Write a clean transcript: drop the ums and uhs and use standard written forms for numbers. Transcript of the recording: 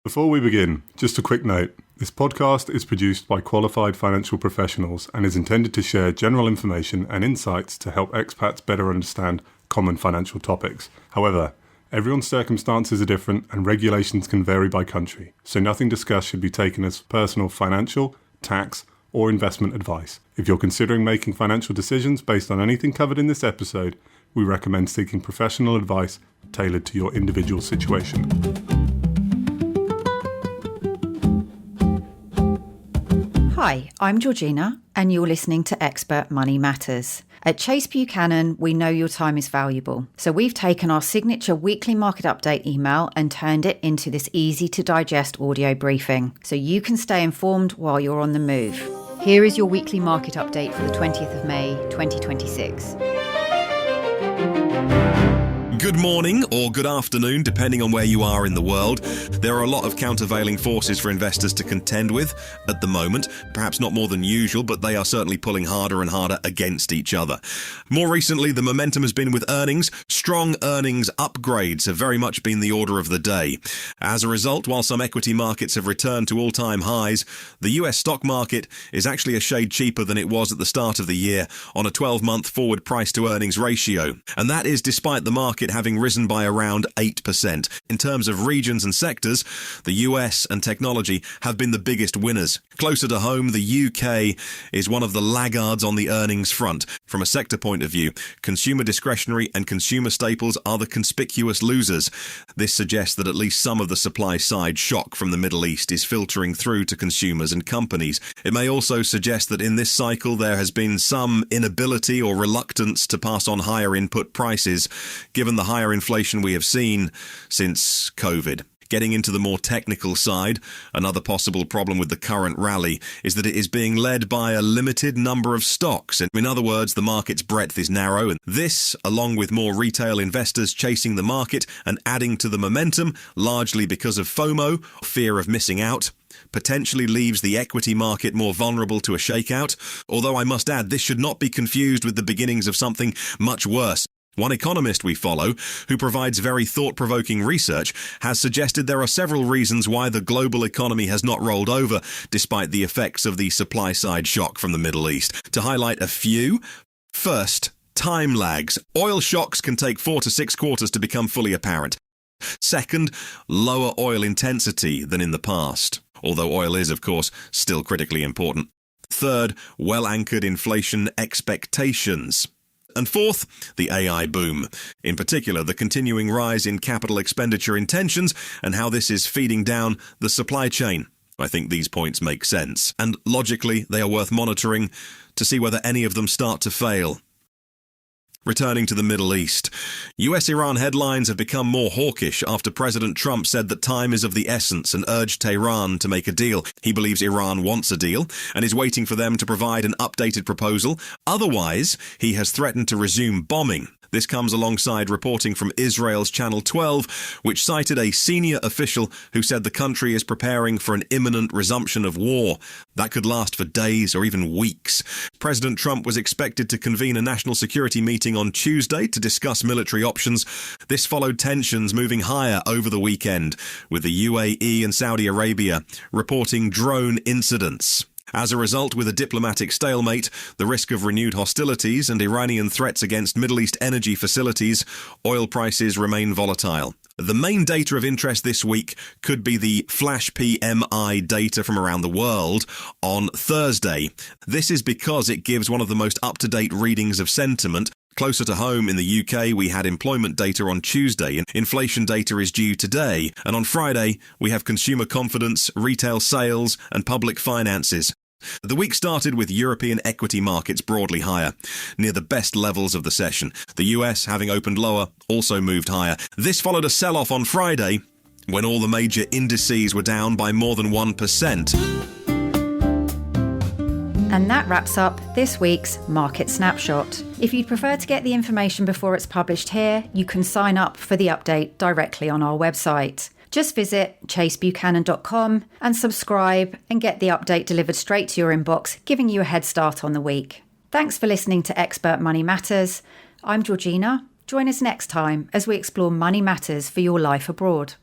Before we begin, just a quick note. This podcast is produced by qualified financial professionals and is intended to share general information and insights to help expats better understand common financial topics. However, everyone's circumstances are different and regulations can vary by country, so nothing discussed should be taken as personal financial, tax, or investment advice. If you're considering making financial decisions based on anything covered in this episode, we recommend seeking professional advice tailored to your individual situation. Hi, I'm Georgina, and you're listening to Expert Money Matters. At Chase Buchanan, we know your time is valuable, so we've taken our signature weekly market update email and turned it into this easy-to-digest audio briefing, so you can stay informed while you're on the move. Here is your weekly market update for the 20th of May, 2026. Good morning or good afternoon, depending on where you are in the world. There are a lot of countervailing forces for investors to contend with at the moment. Perhaps not more than usual, but they are certainly pulling harder and harder against each other. More recently, the momentum has been with earnings. Strong earnings upgrades have very much been the order of the day. As a result, while some equity markets have returned to all-time highs, the US stock market is actually a shade cheaper than it was at the start of the year on a 12-month forward price-to-earnings ratio. And that is despite the market having risen by around 8%. In terms of regions and sectors, the US and technology have been the biggest winners. Closer to home, the UK is one of the laggards on the earnings front. From a sector point of view, consumer discretionary and consumer staples are the conspicuous losers. This suggests that at least some of the supply side shock from the Middle East is filtering through to consumers and companies. It may also suggest that in this cycle there has been some inability or reluctance to pass on higher input prices, given the higher inflation we have seen since COVID. Getting into the more technical side, another possible problem with the current rally is that it is being led by a limited number of stocks. In other words, the market's breadth is narrow, and this, along with more retail investors chasing the market and adding to the momentum, largely because of FOMO, fear of missing out, potentially leaves the equity market more vulnerable to a shakeout. Although I must add, this should not be confused with the beginnings of something much worse. One economist we follow, who provides very thought-provoking research, has suggested there are several reasons why the global economy has not rolled over, despite the effects of the supply-side shock from the Middle East. To highlight a few, first, time lags. Oil shocks can take 4 to 6 quarters to become fully apparent. Second, lower oil intensity than in the past, although oil is, of course, still critically important. Third, well-anchored inflation expectations. And fourth, the AI boom. In particular, the continuing rise in capital expenditure intentions and how this is feeding down the supply chain. I think these points make sense, and logically they are worth monitoring to see whether any of them start to fail. Returning to the Middle East, US-Iran headlines have become more hawkish after President Trump said that time is of the essence and urged Tehran to make a deal. He believes Iran wants a deal and is waiting for them to provide an updated proposal. Otherwise, he has threatened to resume bombing. This comes alongside reporting from Israel's Channel 12, which cited a senior official who said the country is preparing for an imminent resumption of war. That could last for days or even weeks. President Trump was expected to convene a national security meeting on Tuesday to discuss military options. This followed tensions moving higher over the weekend, with the UAE and Saudi Arabia reporting drone incidents. As a result, with a diplomatic stalemate, the risk of renewed hostilities and Iranian threats against Middle East energy facilities, oil prices remain volatile. The main data of interest this week could be the flash PMI data from around the world on Thursday. This is because it gives one of the most up-to-date readings of sentiment. Closer to home in the UK, we had employment data on Tuesday, and inflation data is due today. And on Friday, we have consumer confidence, retail sales, and public finances. The week started with European equity markets broadly higher, near the best levels of the session. The US, having opened lower, also moved higher. This followed a sell-off on Friday, when all the major indices were down by more than 1%. And that wraps up this week's Market Snapshot. If you'd prefer to get the information before it's published here, you can sign up for the update directly on our website. Just visit chasebuchanan.com and subscribe and get the update delivered straight to your inbox, giving you a head start on the week. Thanks for listening to Expert Money Matters. I'm Georgina. Join us next time as we explore money matters for your life abroad.